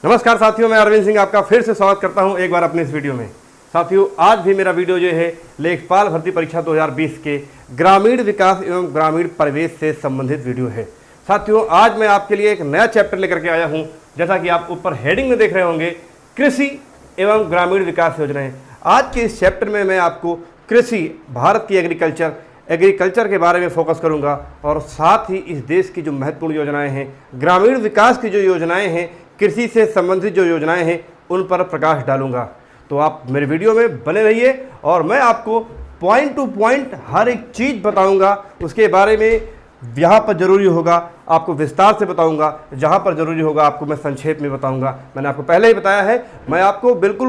नमस्कार साथियों, मैं अरविंद सिंह आपका फिर से स्वागत करता हूं एक बार अपने इस वीडियो में। साथियों, आज भी मेरा वीडियो जो है लेखपाल भर्ती परीक्षा 2020 के ग्रामीण विकास एवं ग्रामीण परिवेश से संबंधित वीडियो है। साथियों, आज मैं आपके लिए एक नया चैप्टर लेकर के आया हूं। जैसा कि आप ऊपर हेडिंग में देख रहे होंगे, कृषि एवं ग्रामीण विकास योजनाएं। आज के इस चैप्टर में मैं आपको कृषि, भारत की एग्रीकल्चर के बारे में फोकस करूंगा और साथ ही इस देश की जो महत्वपूर्ण योजनाएं हैं, ग्रामीण विकास की जो योजनाएं हैं, कृषि से संबंधित जो योजनाएं हैं, उन पर प्रकाश डालूंगा। तो आप मेरे वीडियो में बने रहिए और मैं आपको पॉइंट टू पॉइंट हर एक चीज़ बताऊंगा। उसके बारे में यहाँ पर ज़रूरी होगा आपको विस्तार से बताऊंगा, जहाँ पर ज़रूरी होगा आपको मैं संक्षेप में बताऊंगा। मैंने आपको पहले ही बताया है, मैं आपको बिल्कुल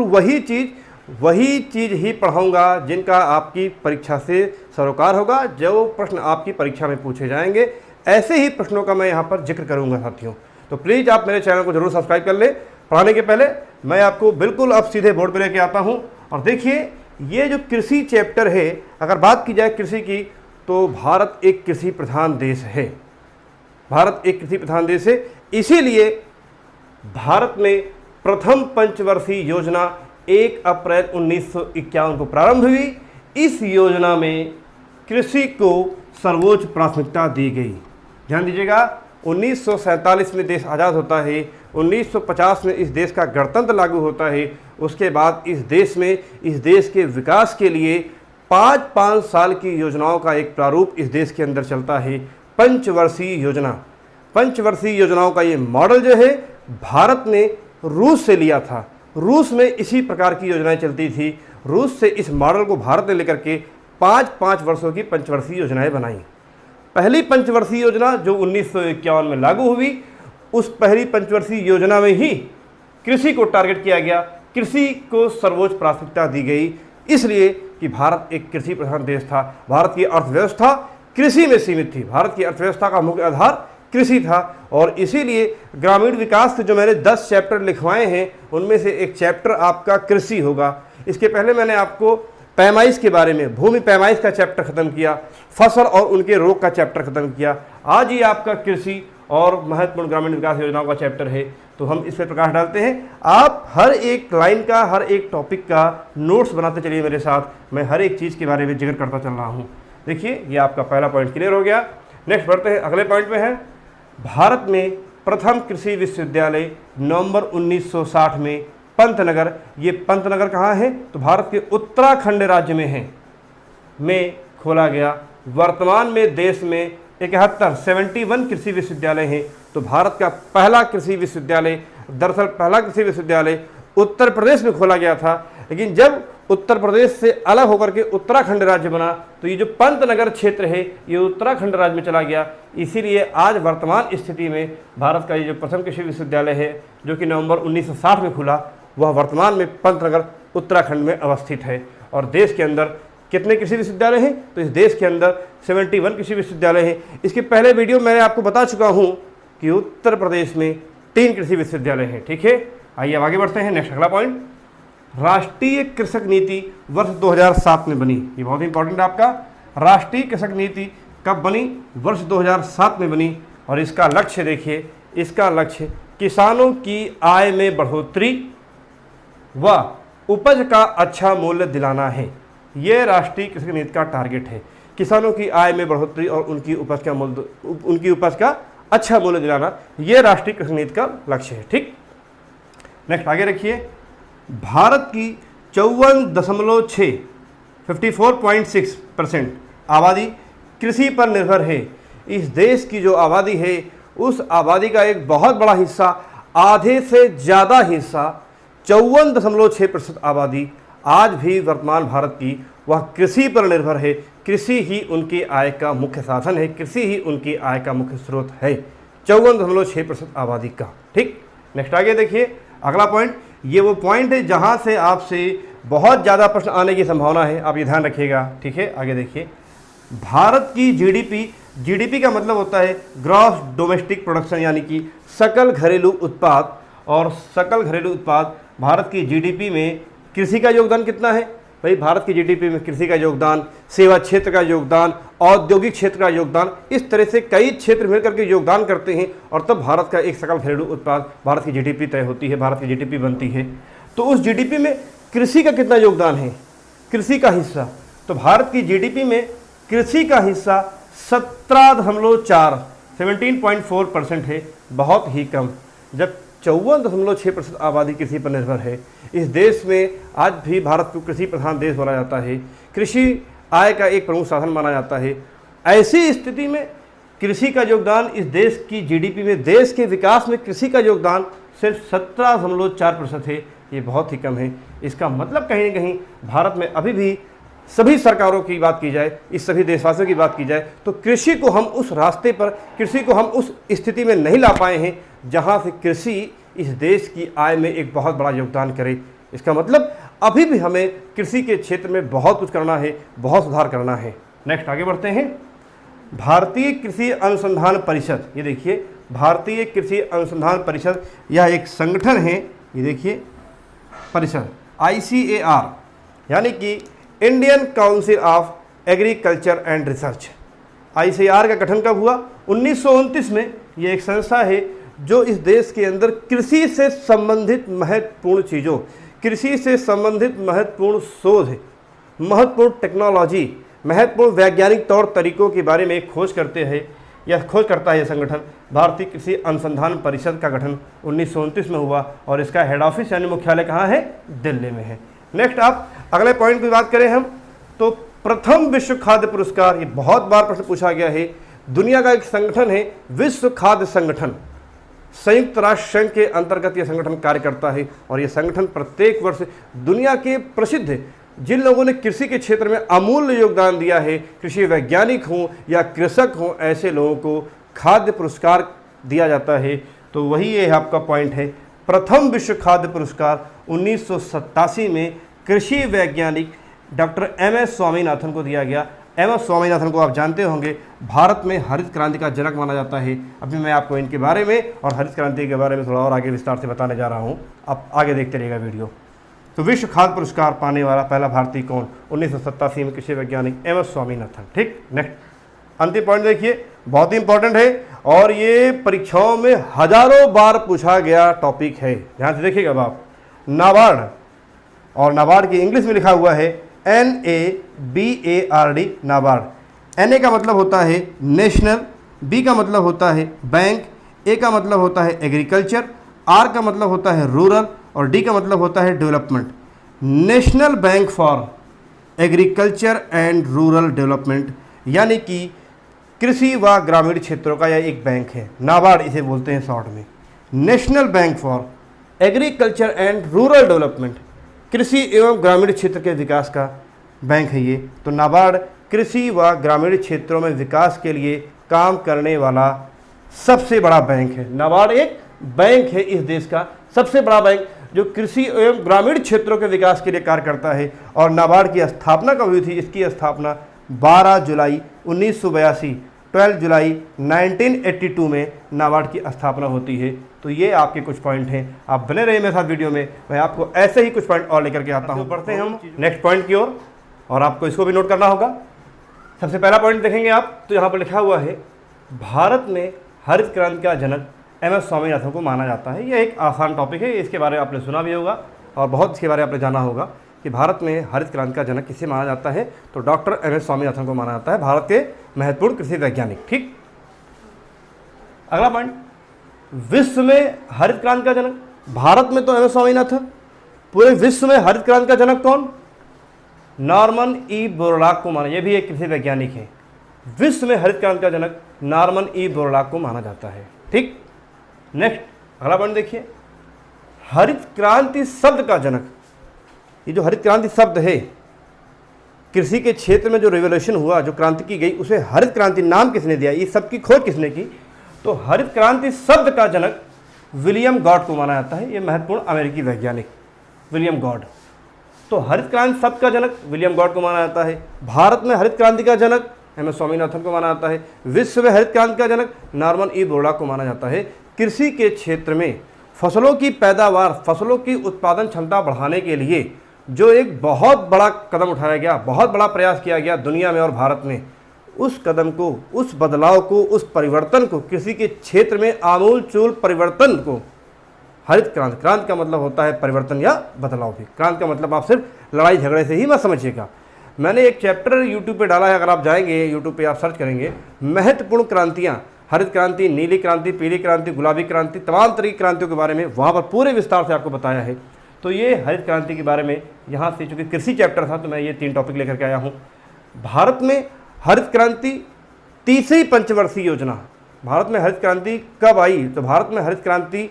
वही चीज़ ही पढ़ाऊंगा जिनका आपकी परीक्षा से सरोकार होगा, जो प्रश्न आपकी परीक्षा में पूछे जाएंगे। ऐसे ही प्रश्नों का मैं यहाँ पर जिक्र करूँगा साथियों। तो प्लीज़ आप मेरे चैनल को जरूर सब्सक्राइब कर लें। पढ़ाने के पहले मैं आपको बिल्कुल अब सीधे बोर्ड पर लेके आता हूँ। और देखिए, ये जो कृषि चैप्टर है, अगर बात की जाए कृषि की, तो भारत एक कृषि प्रधान देश है। भारत एक कृषि प्रधान देश है, इसीलिए भारत में प्रथम पंचवर्षीय योजना 1 अप्रैल 1951 को प्रारंभ हुई। इस योजना में कृषि को सर्वोच्च प्राथमिकता दी गई। ध्यान दीजिएगा, 1947 में देश आज़ाद होता है, 1950 में इस देश का गणतंत्र लागू होता है। उसके बाद इस देश के विकास के लिए 5-5 साल की योजनाओं का एक प्रारूप इस देश के अंदर चलता है, पंचवर्षीय योजना। पंचवर्षीय योजनाओं का ये मॉडल जो है भारत ने रूस से लिया था। रूस में इसी प्रकार की योजनाएं चलती थी। रूस से इस मॉडल को भारत ने लेकर के 5-5 वर्षों की पंचवर्षीय योजनाएं बनाई। पहली पंचवर्षीय योजना जो 1951 में लागू हुई, उस पहली पंचवर्षीय योजना में ही कृषि को टारगेट किया गया, कृषि को सर्वोच्च प्राथमिकता दी गई, इसलिए कि भारत एक कृषि प्रधान देश था। भारत की अर्थव्यवस्था कृषि में सीमित थी। भारत की अर्थव्यवस्था का मुख्य आधार कृषि था और इसीलिए ग्रामीण विकास के जो मैंने 10 चैप्टर लिखवाए हैं, उनमें से एक चैप्टर आपका कृषि होगा। इसके पहले मैंने आपको पैमाइश के बारे में, भूमि पैमाइश का चैप्टर खत्म किया, फसल और उनके रोग का चैप्टर खत्म किया। आज ही आपका कृषि और महत्वपूर्ण ग्रामीण विकास योजनाओं का चैप्टर है, तो हम इस पर प्रकाश डालते हैं। आप हर एक लाइन का, हर एक टॉपिक का नोट्स बनाते चलिए मेरे साथ। मैं हर एक चीज़ के बारे में जिक्र करता चल रहा हूँ। देखिए, ये आपका पहला पॉइंट क्लियर हो गया। नेक्स्ट बढ़ते हैं, अगले पॉइंट में है, भारत में प्रथम कृषि विश्वविद्यालय नवंबर 1960 में पंतनगर। ये पंतनगर कहाँ है? तो भारत के उत्तराखंड राज्य में खोला गया। वर्तमान में देश में 71 कृषि विश्वविद्यालय हैं। तो भारत का पहला कृषि विश्वविद्यालय, दरअसल पहला कृषि विश्वविद्यालय उत्तर प्रदेश में खोला गया था, लेकिन जब उत्तर प्रदेश से अलग होकर के उत्तराखंड राज्य बना, तो ये जो पंतनगर क्षेत्र है ये उत्तराखंड राज्य में चला गया। इसीलिए आज वर्तमान स्थिति में भारत का ये जो प्रथम कृषि विश्वविद्यालय है, जो कि नवंबर 1960 में खुला, वह वर्तमान में पंतनगर उत्तराखंड में अवस्थित है। और देश के अंदर कितने कृषि विश्वविद्यालय हैं? तो इस देश के अंदर 71 कृषि विश्वविद्यालय हैं। इसके पहले वीडियो मैंने आपको बता चुका हूं कि उत्तर प्रदेश में 3 कृषि विश्वविद्यालय हैं। ठीक है, आइए अब आगे बढ़ते हैं। नेक्स्ट अगला पॉइंट, राष्ट्रीय कृषक नीति वर्ष 2007 में बनी। ये बहुत इंपॉर्टेंट है आपका। राष्ट्रीय कृषक नीति कब बनी? वर्ष 2007 में बनी। और इसका लक्ष्य देखिए, इसका लक्ष्य किसानों की आय में बढ़ोतरी व उपज का अच्छा मूल्य दिलाना है। ये राष्ट्रीय कृषि नीति का टारगेट है, किसानों की आय में बढ़ोतरी और उनकी उपज का अच्छा मूल्य दिलाना, ये राष्ट्रीय कृषि नीति का लक्ष्य है। ठीक, नेक्स्ट आगे रखिए, भारत की 54.6 आबादी कृषि पर निर्भर है। इस देश की जो आबादी है, उस आबादी का एक बहुत बड़ा हिस्सा, आधे से ज़्यादा हिस्सा, 54.6% आबादी आज भी वर्तमान भारत की वह कृषि पर निर्भर है। कृषि ही उनकी आय का मुख्य साधन है, कृषि ही उनकी आय का मुख्य स्रोत है, 54.6% आबादी का। ठीक, नेक्स्ट आगे देखिए, अगला पॉइंट, ये वो पॉइंट है जहाँ से आपसे बहुत ज़्यादा प्रश्न आने की संभावना है, आप ये ध्यान रखिएगा। ठीक है, आगे देखिए, भारत की जीडीपी का मतलब होता है ग्रॉस डोमेस्टिक प्रोडक्शन, यानी कि सकल घरेलू उत्पाद। और सकल घरेलू उत्पाद, भारत की जीडीपी में कृषि का योगदान कितना है? भाई भारत की जीडीपी में कृषि का योगदान, सेवा क्षेत्र का योगदान, औद्योगिक क्षेत्र का योगदान, इस तरह से कई क्षेत्र मिलकर के योगदान करते हैं और तब भारत का एक सकल घरेलू उत्पाद, भारत की जीडीपी तय होती है, भारत की जीडीपी बनती है। तो उस जीडीपी में कृषि का कितना योगदान है, कृषि का हिस्सा, तो भारत की जीडीपी में कृषि का हिस्सा 17.4% है, बहुत ही कम। जब 54.6% आबादी कृषि पर निर्भर है। इस देश में आज भी भारत को कृषि प्रधान देश बोला जाता है, कृषि आय का एक प्रमुख साधन माना जाता है। ऐसी स्थिति में कृषि का योगदान इस देश की जीडीपी में, देश के विकास में कृषि का योगदान सिर्फ 17.4% है। ये बहुत ही कम है। इसका मतलब कहीं ना कहीं भारत में अभी भी सभी सरकारों की बात की जाए, इस सभी देशवासियों की बात की जाए, तो कृषि को हम उस रास्ते पर, कृषि को हम उस स्थिति में नहीं ला पाए हैं जहां से कृषि इस देश की आय में एक बहुत बड़ा योगदान करे। इसका मतलब अभी भी हमें कृषि के क्षेत्र में बहुत कुछ करना है, बहुत सुधार करना है। नेक्स्ट आगे बढ़ते हैं। भारतीय कृषि अनुसंधान परिषद, ये देखिए भारतीय कृषि अनुसंधान परिषद, यह एक संगठन है, ये देखिए परिषद ICAR, यानी कि Indian council of agriculture and research. ICAR का गठन कब हुआ? 1929 में। ये एक संस्था है जो इस देश के अंदर कृषि से संबंधित महत्वपूर्ण चीज़ों, कृषि से संबंधित महत्वपूर्ण शोध, महत्वपूर्ण टेक्नोलॉजी, महत्वपूर्ण वैज्ञानिक तौर तरीकों के बारे में खोज करते हैं, यह खोज करता है। यह संगठन भारतीय कृषि अनुसंधान परिषद का गठन 1929 में हुआ और इसका हेड ऑफिस यानी मुख्यालय कहाँ है? दिल्ली में है। नेक्स्ट आप अगले पॉइंट की बात करें हम तो प्रथम विश्व खाद्य पुरस्कार, ये बहुत बार प्रश्न पूछा गया है। दुनिया का एक संगठन है विश्व खाद्य संगठन, संयुक्त राष्ट्र संघ के अंतर्गत यह संगठन कार्य करता है और यह संगठन प्रत्येक वर्ष दुनिया के प्रसिद्ध जिन लोगों ने कृषि के क्षेत्र में अमूल्य योगदान दिया है, कृषि वैज्ञानिक हों या कृषक हों, ऐसे लोगों को खाद्य पुरस्कार दिया जाता है। तो वही ये आपका पॉइंट है। प्रथम विश्व खाद्य पुरस्कार 1987 में कृषि वैज्ञानिक डॉक्टर MS स्वामीनाथन को दिया गया। MS स्वामीनाथन को आप जानते होंगे, भारत में हरित क्रांति का जनक माना जाता है। अभी मैं आपको इनके बारे में और हरित क्रांति के बारे में थोड़ा और आगे विस्तार से बताने जा रहा हूँ, आप आगे देखते रहिएगा वीडियो। तो विश्व खाद्य पुरस्कार पाने वाला पहला भारतीय कौन? 1987 में कृषि वैज्ञानिक MS स्वामीनाथन। ठीक, नेक्स्ट अंतिम पॉइंट देखिए, बहुत ही इंपॉर्टेंट है और ये परीक्षाओं में हजारों बार पूछा गया टॉपिक है। ध्यान से देखिएगा अब आप, नाबार्ड, और नाबार्ड की इंग्लिश में लिखा हुआ है NABARD, नाबार्ड। NA का मतलब होता है नेशनल, B का मतलब होता है बैंक, A का मतलब होता है एग्रीकल्चर, R का मतलब होता है रूरल और D का मतलब होता है development. National bank for agriculture and rural development, यानी कि कृषि व ग्रामीण क्षेत्रों का यह एक बैंक है, नाबार्ड इसे बोलते हैं शॉर्ट में। National bank for agriculture and rural development, कृषि एवं ग्रामीण क्षेत्र के विकास का बैंक है ये। तो नाबार्ड कृषि व ग्रामीण क्षेत्रों में विकास के लिए काम करने वाला सबसे बड़ा बैंक है। नाबार्ड एक बैंक है इस देश का सबसे बड़ा बैंक जो कृषि एवं ग्रामीण क्षेत्रों के विकास के लिए कार्य करता है। और नाबार्ड की स्थापना कब हुई थी? इसकी स्थापना 12 जुलाई 1982, 12 जुलाई 1982 में नाबार्ड की स्थापना होती है। तो ये आपके कुछ पॉइंट हैं, आप बने रहिए मेरे साथ वीडियो में, मैं आपको ऐसे ही कुछ पॉइंट और लेकर के आता हूँ। बढ़ते हैं हम नेक्स्ट पॉइंट की ओर और आपको इसको भी नोट करना होगा। सबसे पहला पॉइंट देखेंगे आप तो यहाँ पर लिखा हुआ है, भारत में हरित क्रांति का जनक MS स्वामीनाथन को माना जाता है। यह एक आसान टॉपिक है, इसके बारे में आपने सुना भी होगा और बहुत इसके बारे में आपने जाना होगा कि भारत में हरित क्रांति का जनक किसे माना जाता है? तो डॉक्टर MS स्वामीनाथन को माना जाता है, भारत के महत्वपूर्ण कृषि वैज्ञानिक। ठीक, अगला पॉइंट, विश्व में हरित क्रांति का जनक, भारत में तो MS स्वामीनाथन, पूरे विश्व में हरित क्रांति का जनक कौन? नॉर्मन E बोरलॉग को माना, यह भी एक कृषि वैज्ञानिक है। विश्व में हरित क्रांति का जनक नॉर्मन E बोरलॉग को माना जाता है। ठीक, नेक्स्ट अगला पॉइंट देखिए, हरित क्रांति शब्द का जनक, ये जो हरित क्रांति शब्द है, कृषि के क्षेत्र में जो रिवोल्यूशन हुआ, जो क्रांति की गई, उसे हरित क्रांति नाम किसने दिया? ये सबकी खोज किसने की? तो हरित क्रांति शब्द का जनक विलियम गॉड को माना जाता है। ये महत्वपूर्ण अमेरिकी वैज्ञानिक विलियम गॉड। तो हरित क्रांति शब्द का जनक विलियम गॉड को माना जाता है। भारत में हरित क्रांति का जनक MS स्वामीनाथन को माना जाता है। विश्व में हरित क्रांति का जनक नॉर्मन E बोरलॉग को माना जाता है। कृषि के क्षेत्र में फसलों की पैदावार, फसलों की उत्पादन क्षमता बढ़ाने के लिए जो एक बहुत बड़ा कदम उठाया गया, बहुत बड़ा प्रयास किया गया दुनिया में और भारत में, उस कदम को, उस बदलाव को, उस परिवर्तन को, कृषि के क्षेत्र में आमूल चूल परिवर्तन को हरित क्रांति, क्रांति का मतलब होता है परिवर्तन या बदलाव भी। क्रांति का मतलब आप सिर्फ लड़ाई झगड़े से ही मत समझिएगा। मैंने एक चैप्टर यूट्यूब पे डाला है, अगर आप जाएंगे यूट्यूब पे आप सर्च करेंगे महत्वपूर्ण क्रांतियाँ, हरित क्रांति, नीली क्रांति, पीली क्रांति, गुलाबी क्रांति, तमाम तरह की क्रांतियों के बारे में वहाँ पर पूरे विस्तार से आपको बताया है। तो ये हरित क्रांति के बारे में यहाँ से, चूँकि कृषि चैप्टर था तो मैं ये 3 टॉपिक लेकर के आया हूँ। भारत में हरित क्रांति तीसरी पंचवर्षीय योजना, भारत में हरित क्रांति कब आई? तो भारत में हरित क्रांति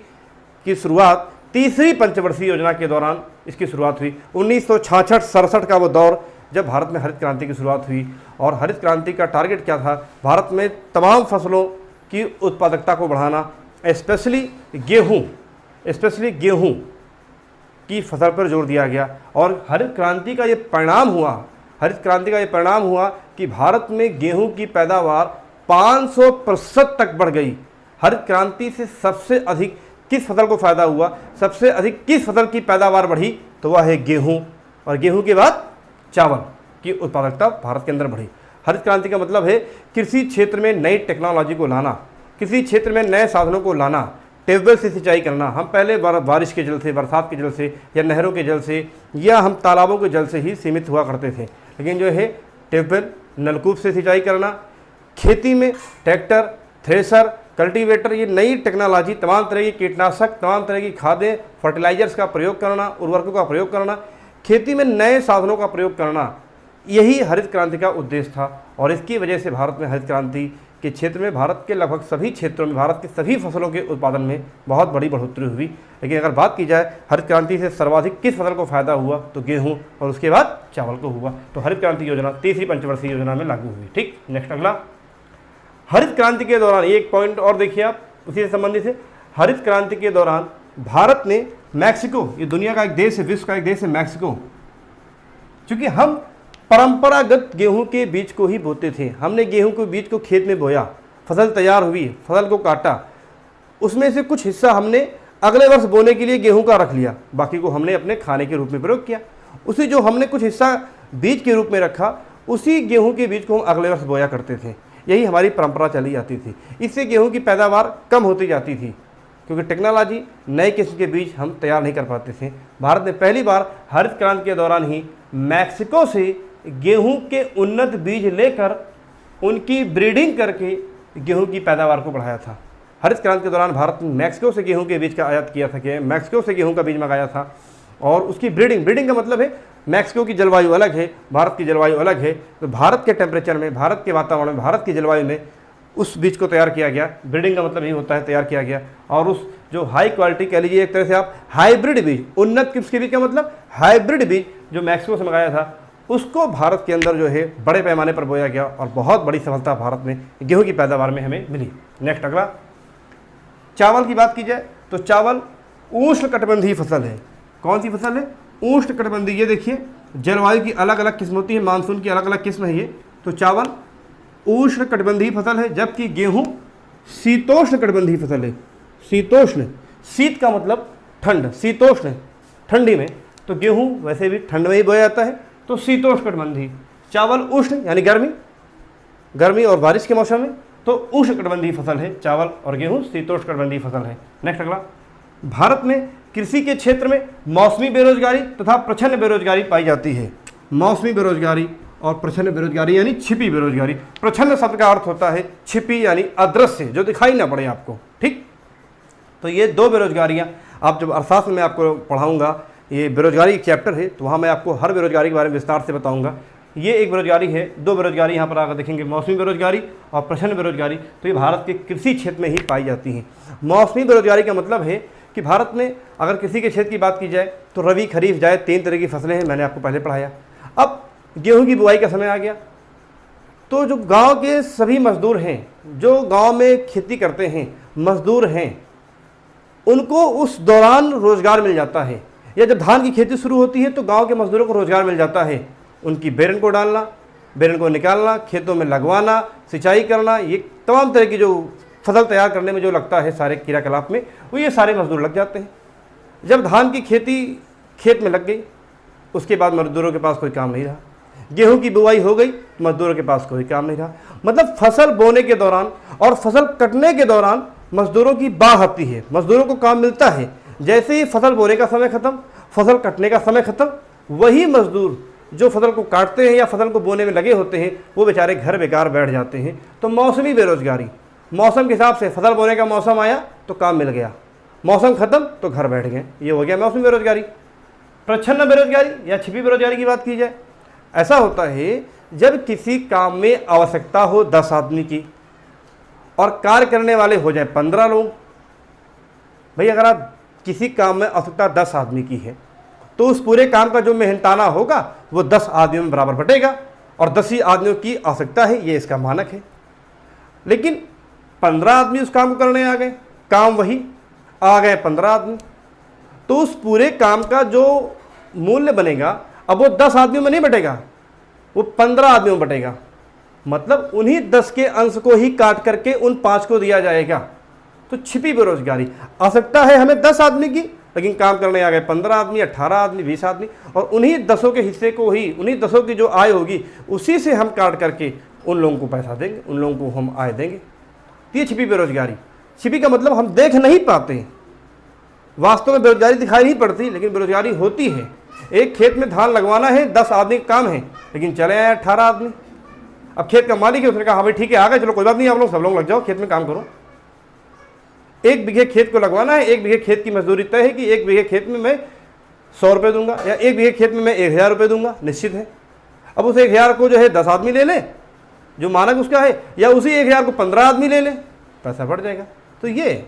की शुरुआत तीसरी पंचवर्षीय योजना के दौरान इसकी शुरुआत हुई। 1966-67 का वो दौर जब भारत में हरित क्रांति की शुरुआत हुई। और हरित क्रांति का टारगेट क्या था? भारत में तमाम फसलों की उत्पादकता को बढ़ाना, स्पेशली गेहूँ की फसल पर जोर दिया गया। और हरित क्रांति का ये परिणाम हुआ कि भारत में गेहूं की पैदावार 500% तक बढ़ गई। हरित क्रांति से सबसे अधिक किस फसल को फायदा हुआ, सबसे अधिक किस फसल की पैदावार बढ़ी? तो वह है गेहूं, और गेहूं के बाद चावल की उत्पादकता भारत के अंदर बढ़ी। हरित क्रांति का मतलब है कृषि क्षेत्र में नई टेक्नोलॉजी को लाना, किसी क्षेत्र में नए साधनों को लाना, ट्यूबवेल से सिंचाई करना। हम पहले बारिश के जल से, बरसात के जल से, या नहरों के जल से, या हम तालाबों के जल से ही सीमित हुआ करते थे। लेकिन जो है ट्यूबवेल, नलकूप से सिंचाई करना, खेती में ट्रैक्टर, थ्रेशर, कल्टीवेटर, ये नई टेक्नोलॉजी, तमाम तरह की कीटनाशक, तमाम तरह की खादें, फर्टिलाइजर्स का प्रयोग करना, उर्वरकों का प्रयोग करना, खेती में नए साधनों का प्रयोग करना, यही हरित क्रांति का उद्देश्य था। और इसकी वजह से भारत में हरित क्रांति के क्षेत्र में, भारत के लगभग सभी क्षेत्रों में, भारत के सभी फसलों के उत्पादन में बहुत बड़ी बढ़ोतरी हुई। लेकिन अगर बात की जाए हरित क्रांति से सर्वाधिक किस फसल को फायदा हुआ, तो गेहूं, और उसके बाद चावल को हुआ। तो हरित क्रांति योजना तीसरी पंचवर्षीय योजना में लागू हुई। ठीक, नेक्स्ट अगला, हरित क्रांति के दौरान एक पॉइंट और देखिए आप, उसी से संबंधित है। हरित क्रांति के दौरान भारत ने मैक्सिको, ये दुनिया का एक देश है, विश्व का एक देश है मैक्सिको, क्योंकि हम परंपरागत गेहूं के बीज को ही बोते थे। हमने गेहूं के बीज को खेत में बोया, फसल तैयार हुई, फसल को काटा, उसमें से कुछ हिस्सा हमने अगले वर्ष बोने के लिए गेहूं का रख लिया, बाकी को हमने अपने खाने के रूप में प्रयोग किया। उसी जो हमने कुछ हिस्सा बीज के रूप में रखा, उसी गेहूं के बीज को हम अगले वर्ष बोया करते थे। यही हमारी परंपरा चली जाती थी। इससे गेहूं की पैदावार कम होती जाती थी, क्योंकि टेक्नोलॉजी, नए किस्म के बीज हम तैयार नहीं कर पाते थे। भारत ने पहली बार हरित क्रांति के दौरान ही मैक्सिको से गेहूं के उन्नत बीज लेकर उनकी ब्रीडिंग करके गेहूं की पैदावार को बढ़ाया था। हरित क्रांति के दौरान भारत ने मैक्सिको से गेहूं के बीज का आयात किया था, कि मैक्सिको से गेहूं का बीज मंगाया था, और उसकी ब्रीडिंग का मतलब है मैक्सिको की जलवायु अलग है, भारत की जलवायु अलग है, तो भारत के टेम्परेचर में, भारत के वातावरण में, भारत की जलवायु में उस बीज को तैयार किया गया। ब्रीडिंग का मतलब यही होता है तैयार किया गया। और उस जो हाई क्वालिटी कह लीजिए, एक तरह से आप हाइब्रिड बीज, उन्नत किस्म के बीज का मतलब हाइब्रिड बीज जो मैक्सिको से मंगाया था, उसको भारत के अंदर जो है बड़े पैमाने पर बोया गया, और बहुत बड़ी सफलता भारत में गेहूं की पैदावार में हमें मिली। नेक्स्ट अगला, चावल की बात की जाए तो चावल उष्णकटिबंधीय फसल है। कौन सी फसल है? उष्णकटिबंधीय। ये देखिए जलवायु की अलग अलग किस्म होती है, मानसून की अलग अलग किस्म है ये। तो चावल उष्णकटिबंधीय फसल है, जबकि गेहूं शीतोष्णकटिबंधीय फसल है। शीतोष्ण, शीत का मतलब ठंड, शीतोष्ण ठंडी में, तो गेहूं वैसे भी ठंड में ही बोया जाता है, तो शीतोष्णकटिबंधीय। चावल उष्ण यानी गर्मी और बारिश के मौसम में, तो उष्णकटिबंधीय फसल है चावल, और गेहूं शीतोष्णकटिबंधीय फसल है। नेक्स्ट अगला, भारत में कृषि के क्षेत्र में मौसमी बेरोजगारी तथा प्रच्छन्न बेरोजगारी पाई जाती है। मौसमी बेरोजगारी और प्रच्छन्न बेरोजगारी यानी छिपी बेरोजगारी। प्रच्छन्न शब्द का अर्थ होता है छिपी यानी अदृश्य, जो दिखाई ना पड़े आपको। ठीक, तो ये दो बेरोजगारियां आप जब अर्थशास्त्र में आपको पढ़ाऊंगा, ये बेरोजगारी एक चैप्टर है, तो वहाँ मैं आपको हर बेरोजगारी के बारे में विस्तार से बताऊंगा। ये एक बेरोजगारी है, दो बेरोजगारी यहाँ पर आकर देखेंगे, मौसमी बेरोजगारी और प्रच्छन्न बेरोजगारी। तो ये भारत के कृषि क्षेत्र में ही पाई जाती हैं। मौसमी बेरोजगारी का मतलब है कि भारत में अगर कृषि के क्षेत्र की बात की जाए तो रबी, खरीफ, जायद 3 तरह की फसलें हैं, मैंने आपको पहले पढ़ाया। अब गेहूं की बुआई का समय आ गया, तो जो गांव के सभी मजदूर हैं, जो गांव में खेती करते हैं, मजदूर हैं, उनको उस दौरान रोजगार मिल जाता है। या जब धान की खेती शुरू होती है तो गांव के मजदूरों को रोजगार मिल जाता है। उनकी बेरन को डालना, बेरन को निकालना, खेतों में लगवाना, सिंचाई करना, ये तमाम तरह की जो फसल तैयार करने में जो लगता है सारे क्रियाकलाप में, वो ये सारे मजदूर लग जाते हैं। जब धान की खेती खेत में लग गई, उसके बाद मजदूरों के पास कोई काम नहीं रहा। गेहूं की बुआई हो गई, मजदूरों के पास कोई काम नहीं रहा। मतलब फसल बोने के दौरान और फसल कटने के दौरान मजदूरों की बाढ़ आती है, मजदूरों को काम मिलता है। जैसे ही फसल बोने का समय खत्म, फसल कटने का समय खत्म, वही मजदूर जो फसल को काटते हैं या फसल को बोने में लगे होते हैं वो बेचारे घर बेकार बैठ जाते हैं। तो मौसमी बेरोजगारी, मौसम के हिसाब से फसल बोने का मौसम आया तो काम मिल गया, मौसम खत्म तो घर बैठ गए, ये हो गया मौसमी बेरोजगारी। प्रच्छन्न बेरोजगारी या छिपी बेरोजगारी की बात की जाए, ऐसा होता है जब किसी काम में आवश्यकता हो 10 आदमी की और कार्य करने वाले हो जाए 15 लोग। भाई अगर आप किसी काम में आवश्यकता 10 आदमी की है तो उस पूरे काम का जो मेहनताना होगा वो 10 आदमियों में बराबर बटेगा और 10 ही आदमियों की आवश्यकता है, ये इसका मानक है। लेकिन 15 आदमी उस काम को करने आ गए, काम वही आ गए 15 आदमी, तो उस पूरे काम का जो मूल्य बनेगा अब वो 10 आदमियों में नहीं बटेगा, वो 15 आदमियों में बटेगा। मतलब उन्हीं 10 के अंश को ही काट करके उन 5 को दिया जाएगा। तो छिपी बेरोजगारी, आवश्यकता है हमें 10 आदमी की लेकिन काम करने आ गए 15 आदमी, 18 आदमी, 20 आदमी, और उन्हीं 10 के हिस्से को ही, उन्हीं 10 की जो आय होगी उसी से हम काट करके उन लोगों को पैसा देंगे, उन लोगों को हम आय देंगे। ये छिपी बेरोजगारी। छिपी का मतलब हम देख नहीं पाते, वास्तव में बेरोजगारी दिखाई नहीं पड़ती लेकिन बेरोजगारी होती है। एक खेत में धान लगवाना है, 10 आदमी का काम है लेकिन चले आए 18 आदमी। अब खेत का मालिक है, उसने कहा हाँ भाई ठीक है आ गए, चलो कोई बात नहीं, आप लोग सब लोग लग जाओ खेत में काम करो। 1 बीघे खेत को लगवाना है, 1 बीघे खेत की मजदूरी तय है कि 1 बीघे खेत में मैं 100 रुपये दूंगा या 1 बीघे खेत में मैं 1000 रुपये दूंगा, निश्चित है। अब उस 1000 को जो है 10 आदमी ले लें जो मानक उसका है, या उसी 1000 को 15 आदमी ले लें, पैसा बढ़ जाएगा। तो ये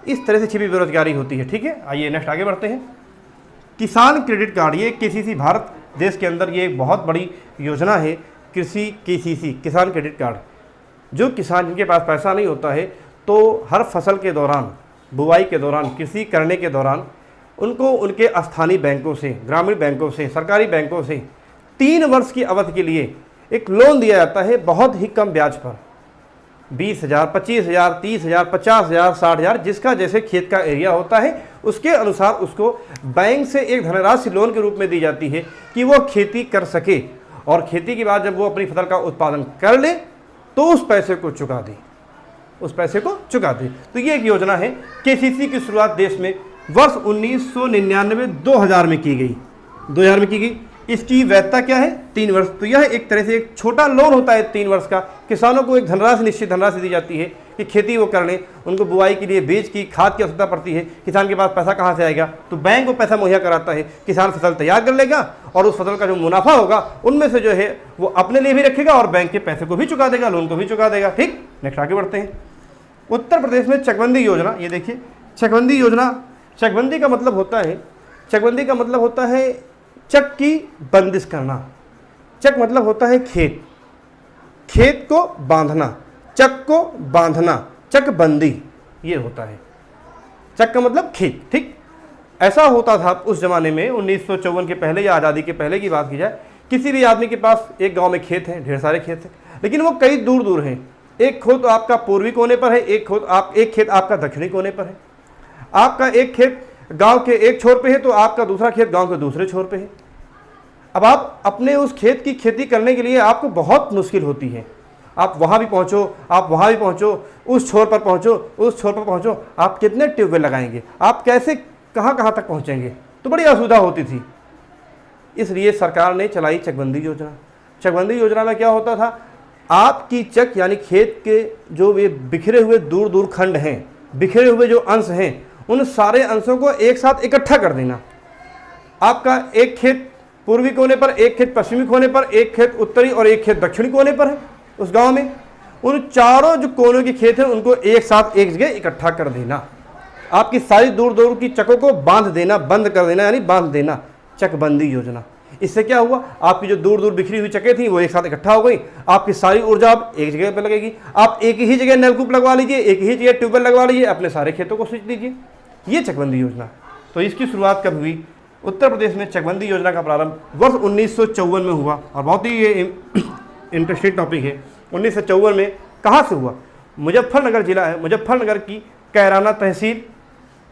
इस तरह से छिपी बेरोजगारी होती है। ठीक है, आइए नेक्स्ट आगे बढ़ते हैं। किसान क्रेडिट कार्ड, ये केसीसी, भारत देश के अंदर ये एक बहुत बड़ी योजना है, कृषि केसीसी, किसान क्रेडिट कार्ड। जो किसान जिनके पास पैसा नहीं होता है तो हर फसल के दौरान, बुआई के दौरान, कृषि करने के दौरान उनको उनके स्थानीय बैंकों से, ग्रामीण बैंकों से, सरकारी बैंकों से 3 वर्ष की अवधि के लिए एक लोन दिया जाता है बहुत ही कम ब्याज पर। 20,000, 25,000, 30,000, 50,000, 60,000, जिसका जैसे खेत का एरिया होता है उसके अनुसार उसको बैंक से एक धनराशि लोन के रूप में दी जाती है कि वो खेती कर सके, और खेती के बाद जब वो अपनी फसल का उत्पादन कर ले तो उस पैसे को चुका दे, उस पैसे को चुका दे। तो ये एक योजना है। केसीसी की शुरुआत देश में वर्ष 1999-2000 में की गई, 2000 में की गई। इसकी वैधता क्या है? 3 वर्ष। तो यह एक तरह से एक छोटा लोन होता है 3 वर्ष का। किसानों को एक धनराशि, निश्चित धनराशि दी जाती है कि खेती वो कर लें, उनको बुआई के लिए बीज की, खाद की आवश्यकता पड़ती है। किसान के पास पैसा कहाँ से आएगा? तो बैंक को पैसा मुहैया कराता है, किसान फसल तैयार कर लेगा और उस फसल का जो मुनाफा होगा उनमें से जो है वो अपने लिए भी रखेगा और बैंक के पैसे को भी चुका देगा, लोन को भी चुका देगा। ठीक, नेक्स्ट आगे बढ़ते हैं। उत्तर प्रदेश में चकबंदी योजना, ये देखिए चकबंदी योजना। चकबंदी का मतलब होता है, चकबंदी का मतलब होता है चक की बंदिश करना। चक मतलब होता है खेत, खेत को बांधना, चक को बांधना, चकबंदी ये होता है। चक का मतलब खेत। ठीक, ऐसा होता था उस जमाने में 1954 के पहले या आज़ादी के पहले की बात की जाए, किसी भी आदमी के पास एक गांव में खेत हैं, ढेर सारे खेत हैं, लेकिन वो कई दूर दूर हैं। एक खेत आपका पूर्वी कोने पर है, एक खेत आपका दक्षिणी कोने पर है। आपका एक खेत गांव के एक छोर पे है तो आपका दूसरा खेत गांव के दूसरे छोर पे है। अब आप अपने उस खेत की खेती करने के लिए आपको बहुत मुश्किल होती है। आप वहाँ भी पहुँचो, आप वहाँ भी पहुँचो, उस छोर पर पहुँचो, उस छोर पर पहुँचो, आप कितने ट्यूबवेल लगाएंगे, आप कैसे कहाँ कहाँ तक पहुँचेंगे? तो बड़ी असुविधा होती थी। इसलिए सरकार ने चलाई चकबंदी योजना। चकबंदी योजना में क्या होता था? आपकी चक यानी खेत के जो ये बिखरे हुए दूर दूर खंड हैं, बिखरे हुए जो अंश हैं, उन सारे अंशों को एक साथ इकट्ठा कर देना। आपका एक खेत पूर्वी कोने पर, एक खेत पश्चिमी कोने पर, एक खेत उत्तरी और एक खेत दक्षिणी कोने पर है उस गांव में। उन चारों जो कोनों के खेत हैं उनको एक साथ एक जगह इकट्ठा कर देना। आपकी सारी दूर दूर की चकों को बांध देना, बंद कर देना, यानी बांध देना। चकबंदी योजना। इससे क्या हुआ? आपकी जो दूर दूर बिखरी हुई चकें थी वो एक साथ इकट्ठा हो गई। आपकी सारी ऊर्जा अब एक जगह पर लगेगी। आप एक ही जगह नलकूप लगवा लीजिए, एक ही जगह ट्यूबवेल लगवा लीजिए, अपने सारे खेतों को सींच दीजिए। ये चकबंदी योजना। तो इसकी शुरुआत कब हुई? उत्तर प्रदेश में चकबंदी योजना का प्रारंभ वर्ष 1954 में हुआ। और बहुत ही ये इंटरेस्टिंग टॉपिक है। 1954 में कहाँ से हुआ? मुजफ्फरनगर जिला है, मुजफ्फरनगर की कैराना तहसील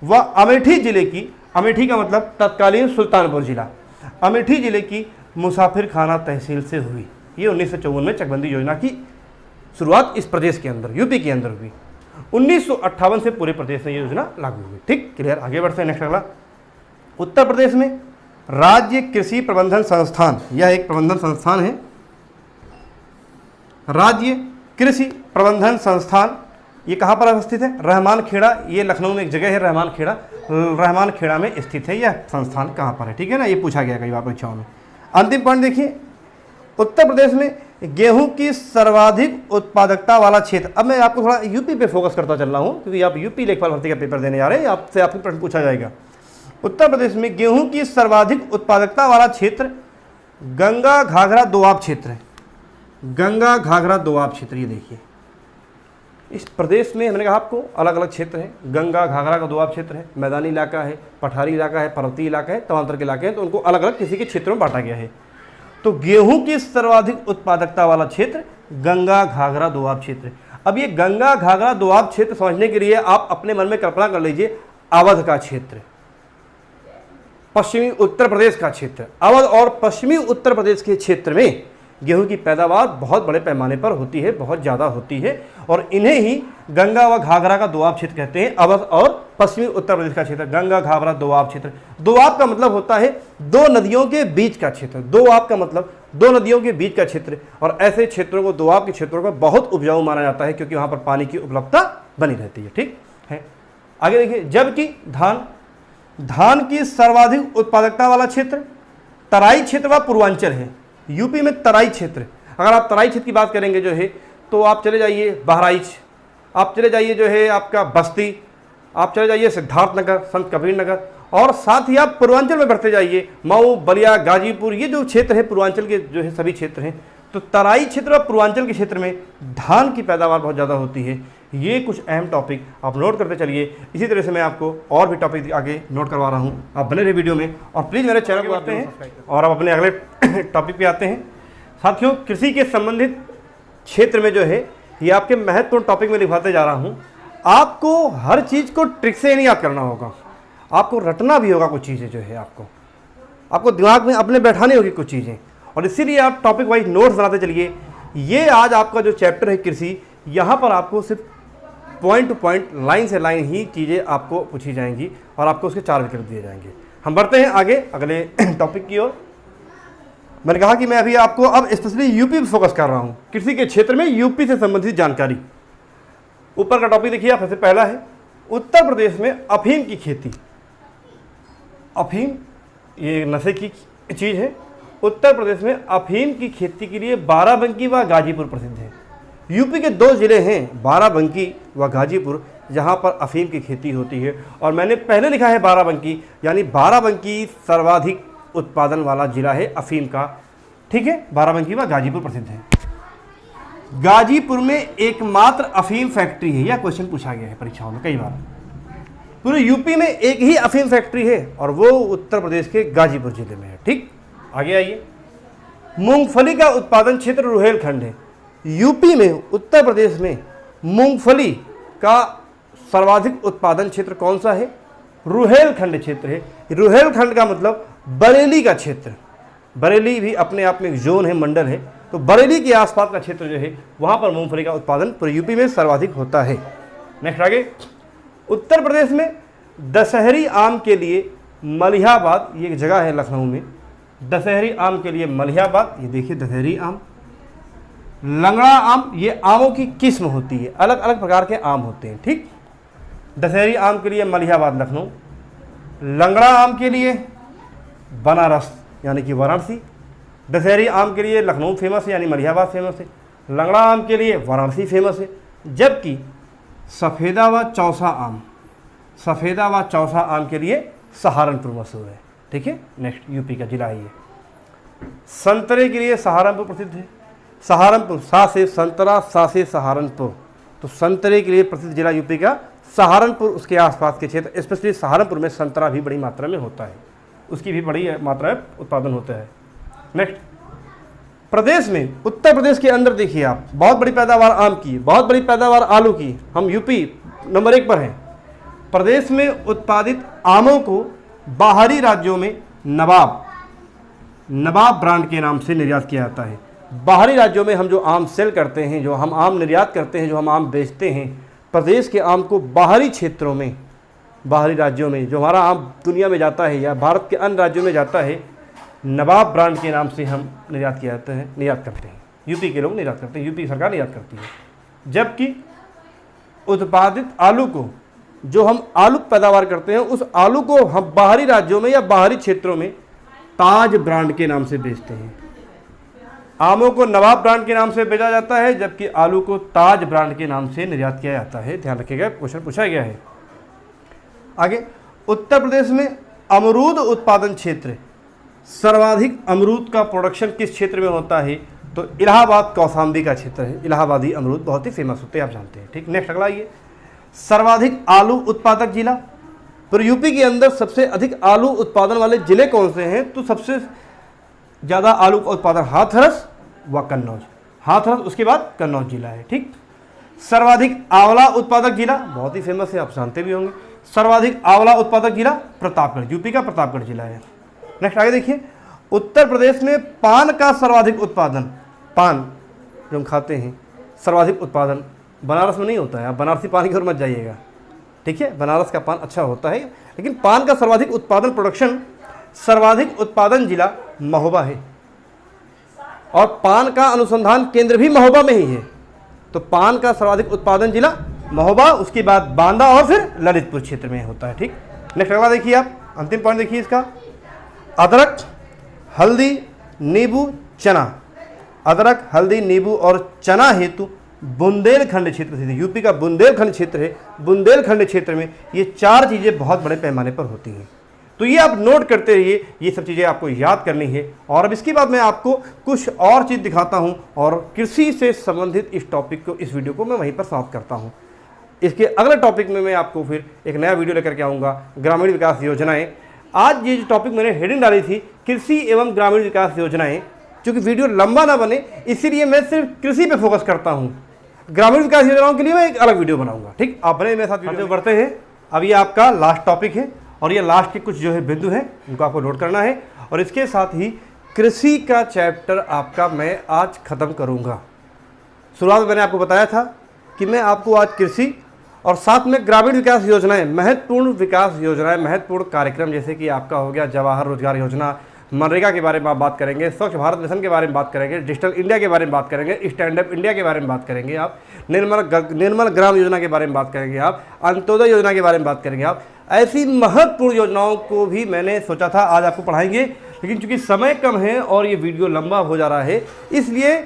व अमेठी जिले की, अमेठी का मतलब तत्कालीन सुल्तानपुर जिला, अमेठी जिले की मुसाफिर खाना तहसील से हुई। ये 1954 में चकबंदी योजना की शुरुआत इस प्रदेश के अंदर, यूपी के अंदर हुई। 1958 से पूरे प्रदेश में ये योजना लागू हुई। ठीक, क्लियर। आगे बढ़ते हैं। नेक्स्ट अगला, उत्तर प्रदेश में राज्य कृषि प्रबंधन संस्थान, यह एक प्रबंधन संस्थान है। राज्य कृषि प्रबंधन संस्थान ये कहाँ पर अवस्थित है? रहमान खेड़ा। ये लखनऊ में एक जगह है रहमान खेड़ा, रहमान खेड़ा में स्थित है यह संस्थान। कहाँ पर है? ठीक है ना, ये पूछा गया कई बार परीक्षाओं में। अंतिम पॉइंट देखिए, उत्तर प्रदेश में गेहूं की सर्वाधिक उत्पादकता वाला क्षेत्र। अब मैं आपको थोड़ा यूपी पे फोकस करता चल रहा हूँ, क्योंकि आप यूपी लेखपाल भर्ती का पेपर देने जा रहे हैं, आपसे आपको प्रश्न पूछा जाएगा। उत्तर प्रदेश में गेहूं की सर्वाधिक उत्पादकता वाला क्षेत्र गंगा घाघरा दोआब क्षेत्र है। गंगा घाघरा दोआब क्षेत्र, ये देखिए इस प्रदेश में मैंने कहा आपको अलग अलग क्षेत्र हैं। गंगा घाघरा का दोआब क्षेत्र है, मैदानी इलाका है, पठारी इलाका है, पर्वतीय इलाका है, तमांतर के इलाके हैं, तो उनको अलग अलग किसी के क्षेत्रों में बांटा गया है। तो गेहूं की सर्वाधिक उत्पादकता वाला क्षेत्र गंगा घाघरा दोआब क्षेत्र। अब ये गंगा घाघरा दोआब क्षेत्र समझने के लिए आप अपने मन में कल्पना कर लीजिए, अवध का क्षेत्र, पश्चिमी उत्तर प्रदेश का क्षेत्र। अवध और पश्चिमी उत्तर प्रदेश के क्षेत्र में गेहूं की पैदावार बहुत बड़े पैमाने पर होती है, बहुत ज़्यादा होती है, और इन्हें ही गंगा व घाघरा का दोआब क्षेत्र कहते हैं। अवध और पश्चिमी उत्तर प्रदेश का क्षेत्र गंगा घाघरा दोआब क्षेत्र। दोआब का मतलब होता है दो नदियों के बीच का क्षेत्र। दोआब का मतलब दो नदियों के बीच का क्षेत्र, और ऐसे क्षेत्रों को, दोआब के क्षेत्रों को बहुत उपजाऊ माना जाता है, क्योंकि वहाँ पर पानी की उपलब्धता बनी रहती है। ठीक है, आगे देखिए, जबकि धान की सर्वाधिक उत्पादकता वाला क्षेत्र तराई क्षेत्र व पूर्वांचल है। यूपी में तराई क्षेत्र, अगर आप तराई क्षेत्र की बात करेंगे जो है, तो आप चले जाइए बहराइच, आप चले जाइए जो है आपका बस्ती, आप चले जाइए सिद्धार्थनगर, संत कबीर नगर, और साथ ही आप पूर्वांचल में बढ़ते जाइए, मऊ, बलिया, गाजीपुर, ये जो क्षेत्र है पूर्वांचल के जो है सभी क्षेत्र हैं। तो तराई क्षेत्र और पूर्वांचल के क्षेत्र में धान की पैदावार बहुत ज़्यादा होती है। ये कुछ अहम टॉपिक आप नोट करते चलिए। इसी तरह से मैं आपको और भी टॉपिक आगे नोट करवा रहा हूँ, आप बने रहे वीडियो में, और प्लीज़ मेरे चैनल को आते हैं और आप अपने अगले टॉपिक पे आते हैं। साथियों, कृषि के संबंधित क्षेत्र में जो है ये आपके महत्वपूर्ण टॉपिक में लिखवाते जा रहा हूँ। आपको हर चीज़ को ट्रिक से नहीं याद करना होगा, आपको रटना भी होगा कुछ चीज़ें जो है, आपको दिमाग में अपने बैठानी होगी कुछ चीज़ें, और इसीलिए आप टॉपिक वाइज नोट्स बनाते चलिए। ये आज आपका जो चैप्टर है कृषि, यहाँ पर आपको सिर्फ पॉइंट टू पॉइंट, लाइन से लाइन ही चीज़ें आपको पूछी जाएंगी, और आपको उसके 4 विकल्प दिए जाएंगे। हम बढ़ते हैं आगे अगले टॉपिक की ओर। मैंने कहा कि मैं अभी आपको अब स्पेशली यूपी पर फोकस कर रहा हूँ, कृषि के क्षेत्र में यूपी से संबंधित जानकारी। ऊपर का टॉपिक देखिए आप, सबसे पहला है उत्तर प्रदेश में अफीम की खेती। अफीम ये नशे की चीज़ है। उत्तर प्रदेश में अफीम की खेती के लिए बाराबंकी व गाजीपुर प्रसिद्ध है। यूपी के 2 ज़िले हैं, बाराबंकी व गाजीपुर, जहां पर अफीम की खेती होती है। और मैंने पहले लिखा है बाराबंकी, यानी बाराबंकी सर्वाधिक उत्पादन वाला जिला है अफीम का। ठीक है, बाराबंकी व गाजीपुर प्रसिद्ध है। गाजीपुर में एकमात्र अफीम फैक्ट्री है, यह क्वेश्चन पूछा गया है परीक्षाओं में कई बार। पूरे यूपी में एक ही अफीम फैक्ट्री है, और वो उत्तर प्रदेश के गाजीपुर जिले में है। ठीक, आगे आइए। मूंगफली का उत्पादन क्षेत्र रुहेलखंड है। यूपी में, उत्तर प्रदेश में मूंगफली का सर्वाधिक उत्पादन क्षेत्र कौन सा है? रुहेलखंड क्षेत्र है। रुहेलखंड का मतलब बरेली का क्षेत्र। बरेली भी अपने आप में एक जोन है, मंडल है, तो बरेली के आसपास का क्षेत्र जो है वहाँ पर मूंगफली का उत्पादन पूरे यूपी में सर्वाधिक होता है। नेक्स्ट आगे, उत्तर प्रदेश में दशहरी आम के लिए मलिहाबाद, ये एक जगह है लखनऊ में, दशहरी आम के लिए मलिहाबाद, ये देखिए दशहरी आम। लंगड़ा आम, ये आमों की किस्म होती है, अलग अलग प्रकार के आम होते हैं। ठीक, दशहरी आम के लिए मलिहाबाद लखनऊ, लंगड़ा आम के लिए बनारस यानी कि वाराणसी। दशहरी आम के लिए लखनऊ फेमस है, यानी मलिहाबाद फेमस है। लंगड़ा आम के लिए वाराणसी फेमस है। जबकि सफ़ेदा व चौसा आम, सफ़ेदा व चौसा आम के लिए सहारनपुर मशहूर है। ठीक है, नेक्स्ट यूपी का जिला है ये। संतरे के लिए सहारनपुर प्रसिद्ध है। सहारनपुर, सा से संतरा, सा से सहारनपुर, तो संतरे के लिए प्रसिद्ध जिला यूपी का सहारनपुर, उसके आसपास के क्षेत्र, स्पेशली सहारनपुर में संतरा भी बड़ी मात्रा में होता है, उसकी भी बड़ी मात्रा में उत्पादन होता है। नेक्स्ट, प्रदेश में, उत्तर प्रदेश के अंदर देखिए आप, बहुत बड़ी पैदावार आम की, बहुत बड़ी पैदावार आलू की। हम यूपी नंबर 1 पर हैं। प्रदेश में उत्पादित आमों को बाहरी राज्यों में नवाब, नवाब ब्रांड के नाम से निर्यात किया जाता है। बाहरी राज्यों में हम जो आम सेल करते हैं, जो हम आम निर्यात करते हैं, जो हम आम बेचते हैं, प्रदेश के आम को बाहरी क्षेत्रों में, बाहरी राज्यों में जो हमारा आम दुनिया में जाता है या भारत के अन्य राज्यों में जाता है, नवाब ब्रांड के नाम से हम निर्यात किया जाता है, निर्यात करते हैं। यूपी के लोग निर्यात करते हैं, यूपी की सरकार निर्यात करती है। जबकि उत्पादित आलू को, जो हम आलू पैदावार करते हैं, उस आलू को हम बाहरी राज्यों में या बाहरी क्षेत्रों में ताज ब्रांड के नाम से बेचते हैं। आमों को नवाब ब्रांड के नाम से बेचा जाता है, जबकि आलू को ताज ब्रांड के नाम से निर्यात किया जाता है। ध्यान रखिएगा, क्वेश्चन पूछा गया है। आगे, उत्तर प्रदेश में अमरूद उत्पादन क्षेत्र, सर्वाधिक अमरूद का प्रोडक्शन किस क्षेत्र में होता है? तो इलाहाबाद कौशाम्बी का क्षेत्र है। इलाहाबादी अमरूद बहुत ही फेमस होते हैं, आप जानते हैं। ठीक, नेक्स्ट अगला ये, सर्वाधिक आलू उत्पादक जिला। पर यूपी के अंदर सबसे अधिक आलू उत्पादन वाले जिले कौन से हैं? तो सबसे ज़्यादा आलू का उत्पादन हाथरस व कन्नौज, हाथरस उसके बाद कन्नौज जिला है। ठीक, सर्वाधिक आंवला उत्पादक जिला, बहुत ही फेमस है, आप जानते भी होंगे। सर्वाधिक आंवला उत्पादक जिला प्रतापगढ़, यूपी का प्रतापगढ़ जिला है। नेक्स्ट आगे देखिए, उत्तर प्रदेश में पान का सर्वाधिक उत्पादन, पान जो हम खाते हैं, सर्वाधिक उत्पादन बनारस में नहीं होता है। आप बनारसी पान की ओर मत जाइएगा, ठीक है, बनारस का पान अच्छा होता है, लेकिन पान का सर्वाधिक उत्पादन प्रोडक्शन, सर्वाधिक उत्पादन जिला महोबा है, और पान का अनुसंधान केंद्र भी महोबा में ही है। तो पान का सर्वाधिक उत्पादन जिला महोबा, उसके बाद बांदा और फिर ललितपुर क्षेत्र में होता है। ठीक, नेक्स्ट अगला देखिए आप, अंतिम पॉइंट देखिए इसका, अदरक, हल्दी, नींबू, चना। अदरक, हल्दी, नींबू और चना हेतु बुंदेलखंड क्षेत्र से, यूपी का बुंदेलखंड क्षेत्र है, बुंदेलखंड क्षेत्र में ये चार चीज़ें बहुत बड़े पैमाने पर होती हैं। तो ये आप नोट करते रहिए, ये सब चीज़ें आपको याद करनी है। और अब इसके बाद मैं आपको कुछ और चीज़ दिखाता हूँ, और कृषि से संबंधित इस टॉपिक को, इस वीडियो को मैं वहीं पर समाप्त करता हूँ। इसके अगले टॉपिक में मैं आपको फिर एक नया वीडियो लेकर के आऊँगा, ग्रामीण विकास योजनाएँ। आज ये जो टॉपिक मैंने हेडिंग डाली थी, कृषि एवं ग्रामीण विकास योजनाएँ, क्योंकि वीडियो लंबा ना बने इसीलिए मैं सिर्फ कृषि पे फोकस करता हूँ। ग्रामीण विकास योजनाओं के लिए मैं एक अलग वीडियो बनाऊंगा। ठीक, आप बने मेरे साथ वीडियो बढ़ते हैं। अब ये आपका लास्ट टॉपिक है, और ये लास्ट के कुछ जो है बिंदु हैं उनको आपको नोट करना है, और इसके साथ ही कृषि का चैप्टर आपका मैं आज ख़त्म करूँगा। शुरुआत में मैंने आपको बताया था कि मैं आपको आज कृषि और साथ में ग्रामीण विकास योजनाएं, महत्वपूर्ण विकास योजनाएं, महत्वपूर्ण कार्यक्रम, जैसे कि आपका हो गया जवाहर रोजगार योजना, मनरेगा के बारे में आप बात करेंगे, स्वच्छ भारत मिशन के बारे में बात करेंगे, डिजिटल इंडिया के बारे में बात करेंगे, स्टैंड अप इंडिया के बारे में बात करेंगे, आप निर्मल ग्राम योजना के बारे में बात करेंगे, आप अंत्योदय योजना के बारे में बात करेंगे। आप ऐसी महत्वपूर्ण योजनाओं को भी मैंने सोचा था आज आपको पढ़ाएंगे, लेकिन चूंकि समय कम है और ये वीडियो लंबा हो जा रहा है, इसलिए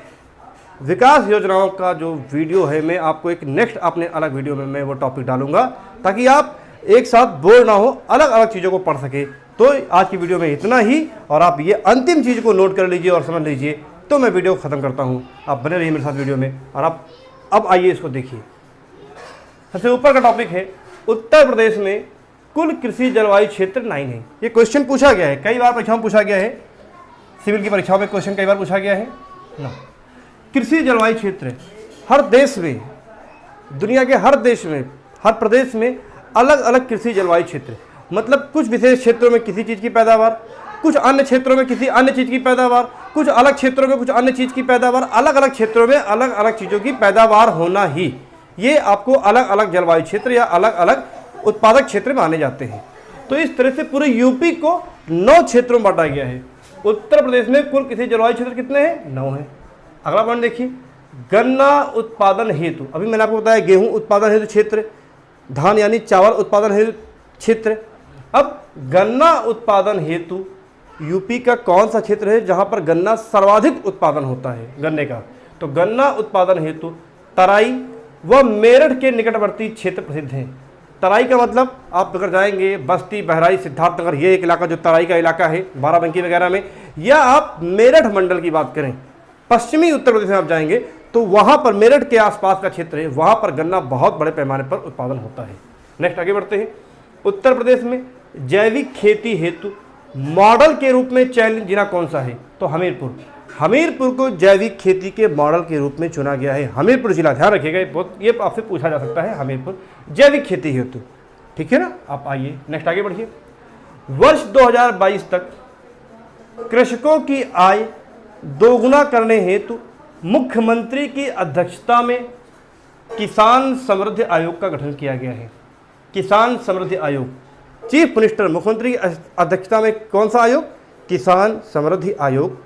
विकास योजनाओं का जो वीडियो है मैं आपको एक नेक्स्ट अपने अलग वीडियो में मैं वो टॉपिक डालूंगा, ताकि आप एक साथ बोर ना हो, अलग अलग चीज़ों को पढ़ सके। तो आज की वीडियो में इतना ही, और आप ये अंतिम चीज़ को नोट कर लीजिए और समझ लीजिए, तो मैं वीडियो ख़त्म करता हूँ। आप बने रहिए मेरे साथ वीडियो में, और आप अब आइए इसको देखिए। सबसे ऊपर का टॉपिक है उत्तर प्रदेश में कुल कृषि जलवायु क्षेत्र 9 है। ये क्वेश्चन पूछा गया है, कई बार परीक्षाओं में पूछा गया है, सिविल की परीक्षाओं में क्वेश्चन कई बार पूछा गया है ना। कृषि जलवायु क्षेत्र हर देश में, दुनिया के हर देश में, हर प्रदेश में अलग अलग कृषि जलवायु क्षेत्र, मतलब कुछ विशेष क्षेत्रों में किसी चीज़ की पैदावार, कुछ अन्य क्षेत्रों में किसी अन्य चीज़ की पैदावार, कुछ अलग क्षेत्रों में कुछ अन्य चीज़ की पैदावार, अलग अलग क्षेत्रों में अलग अलग चीज़ों की पैदावार होना ही, ये आपको अलग अलग जलवायु क्षेत्र या अलग अलग उत्पादक क्षेत्र माने जाते हैं। तो इस तरह से पूरे यूपी को 9 क्षेत्रों में बांटा गया है। उत्तर प्रदेश में कुल कृषि जलवायु क्षेत्र कितने हैं? 9 हैं। अगला पॉइंट देखिए, गन्ना उत्पादन हेतु, अभी मैंने आपको बताया गेहूं उत्पादन हेतु क्षेत्र, धान यानी चावल उत्पादन हेतु क्षेत्र। अब गन्ना उत्पादन हेतु यूपी का कौन सा क्षेत्र है जहां पर गन्ना सर्वाधिक उत्पादन होता है गन्ने का? तो गन्ना उत्पादन हेतु तराई व मेरठ के निकटवर्ती क्षेत्र प्रसिद्ध हैं। तराई का मतलब आप अगर जाएंगे बस्ती, बहराइच, सिद्धार्थनगर, ये एक इलाका जो तराई का इलाका है बाराबंकी वगैरह में, या आप मेरठ मंडल की बात करें, पश्चिमी उत्तर प्रदेश में आप जाएंगे तो वहाँ पर मेरठ के आसपास का क्षेत्र है, वहाँ पर गन्ना बहुत बड़े पैमाने पर उत्पादन होता है। नेक्स्ट आगे बढ़ते हैं। उत्तर प्रदेश में जैविक खेती हेतु मॉडल के रूप में चयनित जिला कौन सा है? तो हमीरपुर। हमीरपुर को जैविक खेती के मॉडल के रूप में चुना गया है। हमीरपुर जिला, ध्यान रखिएगा, ये आपसे पूछा जा सकता है। हमीरपुर जैविक खेती हेतु, ठीक है ना। आप आइए नेक्स्ट आगे बढ़िए। वर्ष 2022 तक कृषकों की आय दोगुना करने हेतु मुख्यमंत्री की अध्यक्षता में किसान समृद्धि आयोग का गठन किया गया है। किसान समृद्धि आयोग, चीफ मिनिस्टर मुख्यमंत्री की अध्यक्षता में कौन सा आयोग? किसान समृद्धि आयोग।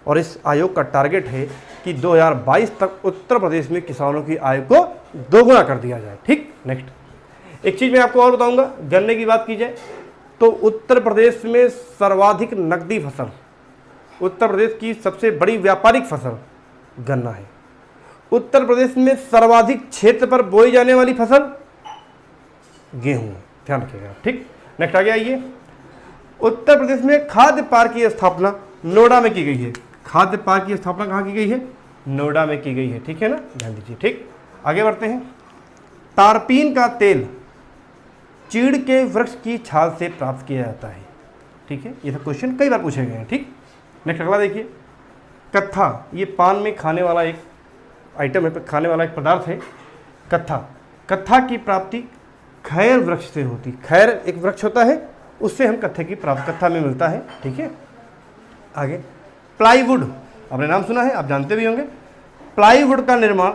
और इस आयोग का टारगेट है कि 2022 तक उत्तर प्रदेश में किसानों की आय को दोगुना कर दिया जाए। ठीक, नेक्स्ट एक चीज़ मैं आपको और बताऊंगा, गन्ने की बात की जाए तो उत्तर प्रदेश में सर्वाधिक नकदी फसल, उत्तर प्रदेश की सबसे बड़ी व्यापारिक फसल गन्ना है। उत्तर प्रदेश में सर्वाधिक क्षेत्र पर बोई जाने वाली फसल गेहूं है, ध्यान रखिएगा। ठीक, नेक्स्ट आगे आइए। उत्तर प्रदेश में खाद्य पार्क की स्थापना नोएडा में की गई है। खाद्य पार्क की स्थापना कहाँ की गई है? नोएडा में की गई है। ठीक है ना, ध्यान दीजिए। ठीक, आगे बढ़ते हैं। तारपीन का तेल चीड़ के वृक्ष की छाल से प्राप्त किया जाता है। ठीक है, ये सब क्वेश्चन कई बार पूछे गए हैं। ठीक, नेक्स्ट अगला देखिए। कत्था, ये पान में खाने वाला एक आइटम है, खाने वाला एक पदार्थ है कत्था। कत्था की प्राप्ति खैर वृक्ष से होती। खैर एक वृक्ष होता है, उससे हम कत्थे की प्राप्ति कत्था में मिलता है। ठीक है, आगे प्लाईवुड, आपने नाम सुना है, आप जानते भी होंगे। प्लाईवुड का निर्माण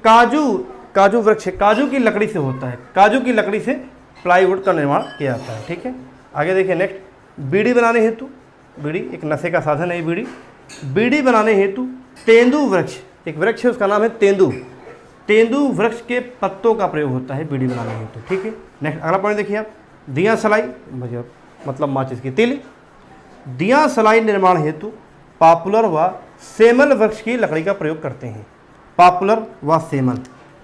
काजू वृक्ष, काजू की लकड़ी से होता है। काजू की लकड़ी से प्लाईवुड का निर्माण किया जाता है। ठीक है, आगे देखिए नेक्स्ट। बीड़ी बनाने हेतु, बीड़ी एक नशे का साधन है। बीड़ी बनाने हेतु तेंदू वृक्ष, एक वृक्ष है उसका नाम है तेंदू। तेंदू वृक्ष के पत्तों का प्रयोग होता है बीड़ी बनाने हेतु। ठीक है, नेक्स्ट अगला पॉइंट देखिए आप। दिया सलाई मतलब माचिस की तीली। दिया सलाई निर्माण हेतु पॉपुलर व सेमल वृक्ष की लकड़ी का प्रयोग करते हैं। पॉपुलर व सेमल,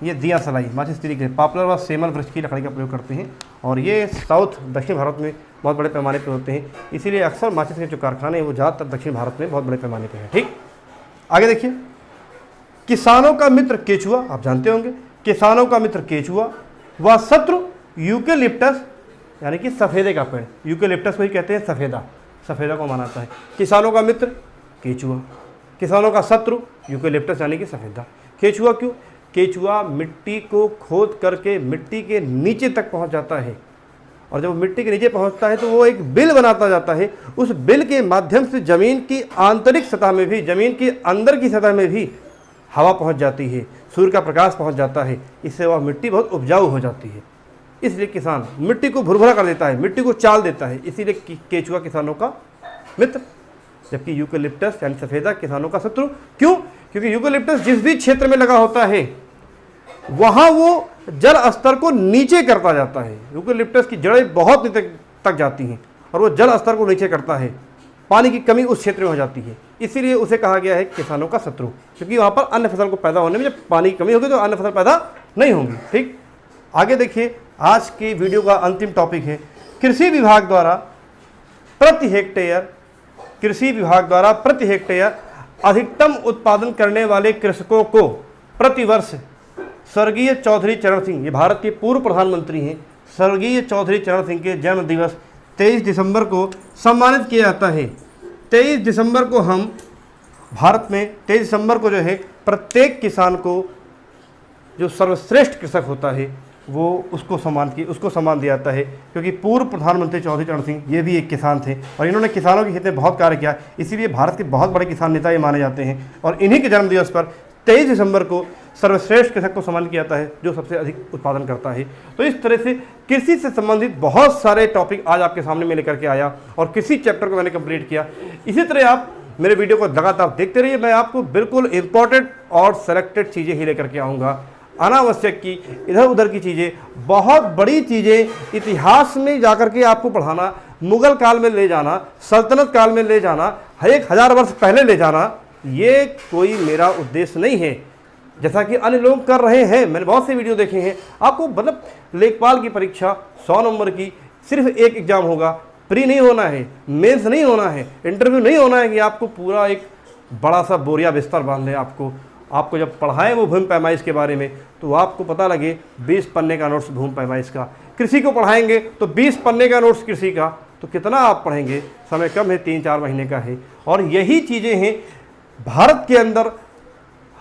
ये दिया सलाई माचिस तीली के पॉपुलर व सेमल वृक्ष की लकड़ी का प्रयोग करते हैं। और ये साउथ दक्षिण भारत में बहुत बड़े पैमाने पर होते हैं, इसीलिए अक्सर माचिस के जो कारखाने हैं वो ज़्यादातर दक्षिण भारत में बहुत बड़े पैमाने पर हैं। ठीक, आगे देखिए। किसानों का मित्र केचुआ, आप जानते होंगे। किसानों का मित्र केचुआ व शत्रु यूकेलिप्टस, यानी कि सफ़ेदे का पेड़। यूकेलिप्टस को ही कहते हैं सफ़ेदा, सफ़ेदा को माना जाता है। किसानों का मित्र केचुआ, किसानों का शत्रु यूकेलिप्टस यानी कि सफ़ेदा। केचुआ क्यों? केचुआ मिट्टी को खोद करके मिट्टी के नीचे तक पहुंच जाता है, और जब मिट्टी के नीचे पहुंचता है तो वो एक बिल बनाता जाता है। उस बिल के माध्यम से ज़मीन की आंतरिक सतह में भी, ज़मीन की अंदर की सतह में भी हवा पहुंच जाती है, सूर्य का प्रकाश पहुंच जाता है। इससे वह मिट्टी बहुत उपजाऊ हो जाती है। इसलिए किसान मिट्टी को भुरभुरा कर देता है, मिट्टी को चाल देता है, इसीलिए केचुआ किसानों का मित्र। जबकि यूकेलिप्टस यानी सफ़ेदा किसानों का शत्रु। क्यों? क्योंकि यूकेलिप्टस जिस भी क्षेत्र में लगा होता है वहाँ वो जल स्तर को नीचे करता जाता है। यूकेलिप्टस की जड़ें बहुत नीचे तक जाती हैं और वो जल स्तर को नीचे करता है। पानी की कमी उस क्षेत्र में हो जाती है, इसीलिए उसे कहा गया है किसानों का शत्रु, क्योंकि वहाँ पर अन्य फसल को पैदा होने में जब पानी की कमी होगी तो अन्य फसल पैदा नहीं होंगी। ठीक, आगे देखिए। आज की वीडियो का अंतिम टॉपिक है कृषि विभाग द्वारा प्रति हेक्टेयर अधिकतम उत्पादन करने वाले कृषकों को प्रतिवर्ष स्वर्गीय चौधरी चरण सिंह, ये भारत के पूर्व प्रधानमंत्री हैं, स्वर्गीय चौधरी चरण सिंह के जन्म दिवस 23 दिसंबर को सम्मानित किया जाता है। 23 दिसंबर को हम भारत में 23 दिसंबर को जो है प्रत्येक किसान को, जो सर्वश्रेष्ठ कृषक होता है वो उसको सम्मान दिया जाता है, क्योंकि पूर्व प्रधानमंत्री चौधरी चरण सिंह ये भी एक किसान थे और इन्होंने किसानों के हित में बहुत कार्य किया, इसीलिए भारत के बहुत बड़े किसान नेता ये माने जाते हैं। और इन्हीं के जन्म दिवस पर 23 दिसंबर को सर्वश्रेष्ठ कृषक को सम्मान किया जाता है जो सबसे अधिक उत्पादन करता है। तो इस तरह से कृषि से संबंधित बहुत सारे टॉपिक आज आपके सामने मैं लेकर के आया और कृषि चैप्टर को मैंने कंप्लीट किया। इसी तरह आप मेरे वीडियो को लगातार देखते रहिए, मैं आपको बिल्कुल इम्पोर्टेंट और सेलेक्टेड चीज़ें ही लेकर के आऊँगा। अनावश्यक की इधर उधर की चीज़ें, बहुत बड़ी चीज़ें इतिहास में जाकर के आपको पढ़ाना, मुगल काल में ले जाना, सल्तनत काल में ले जाना, 1000 वर्ष पहले ले जाना, ये कोई मेरा उद्देश्य नहीं है। जैसा कि अन्य लोग कर रहे हैं, मैंने बहुत से वीडियो देखे हैं। आपको मतलब लेखपाल की परीक्षा 100 नंबर की, सिर्फ एक एग्ज़ाम होगा, प्री नहीं होना है, मेंस नहीं होना है, इंटरव्यू नहीं होना है कि आपको पूरा एक बड़ा सा बोरिया बिस्तर बांध ले। आपको जब पढ़ाएं वो भूमि पैमाइश के बारे में तो आपको पता लगे 20 पन्ने का नोट्स भूमि पैमाइश का। कृषि को पढ़ाएंगे तो 20 पन्ने का नोट्स कृषि का, तो कितना आप पढ़ेंगे? समय कम है, 3-4 महीने का है। और यही चीज़ें हैं भारत के अंदर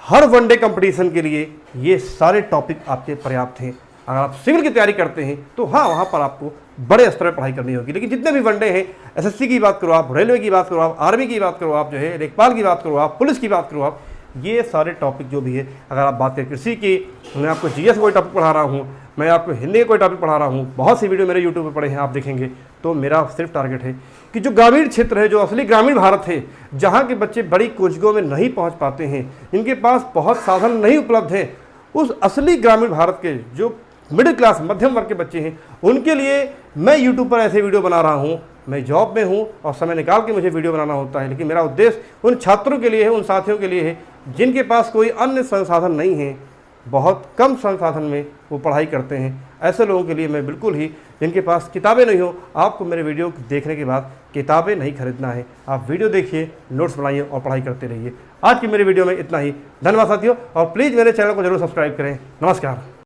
हर वनडे कंपटीशन के लिए, ये सारे टॉपिक आपके पर्याप्त हैं। अगर आप सिविल की तैयारी करते हैं तो हाँ, वहाँ पर आपको बड़े स्तर पर पढ़ाई करनी होगी। लेकिन जितने भी वनडे हैं, एसएससी की बात करो आप, रेलवे की बात करो आप, आर्मी की बात करो आप, जो है लेखपाल की बात करो आप, पुलिस की बात करो आप, ये सारे टॉपिक जो भी है, अगर आप बात करें कृषि की, मैं आपको जीएस कोई टॉपिक पढ़ा रहा हूँ, मैं आपको हिंदी का कोई टॉपिक पढ़ा रहा हूँ, बहुत सी वीडियो मेरे यूट्यूब पर पड़े हैं, आप देखेंगे तो मेरा सिर्फ टारगेट है कि जो ग्रामीण क्षेत्र है, जो असली ग्रामीण भारत है, जहाँ के बच्चे बड़ी कोचिंगों में नहीं पहुँच पाते हैं, इनके पास बहुत साधन नहीं उपलब्ध है, उस असली ग्रामीण भारत के जो मिडिल क्लास मध्यम वर्ग के बच्चे हैं, उनके लिए मैं यूट्यूब पर ऐसे वीडियो बना रहा हूँ। मैं जॉब में हूँ और समय निकाल के मुझे वीडियो बनाना होता है, लेकिन मेरा उद्देश्य उन छात्रों के लिए है, उन साथियों के लिए है जिनके पास कोई अन्य संसाधन नहीं है, बहुत कम संसाधन में वो पढ़ाई करते हैं। ऐसे लोगों के लिए मैं बिल्कुल ही, जिनके पास किताबें नहीं हो, आपको मेरे वीडियो देखने के बाद किताबें नहीं खरीदना है, आप वीडियो देखिए, नोट्स बनाइए और पढ़ाई करते रहिए। आज की मेरी वीडियो में इतना ही। धन्यवाद साथियों, और प्लीज़ मेरे चैनल को जरूर सब्सक्राइब करें। नमस्कार।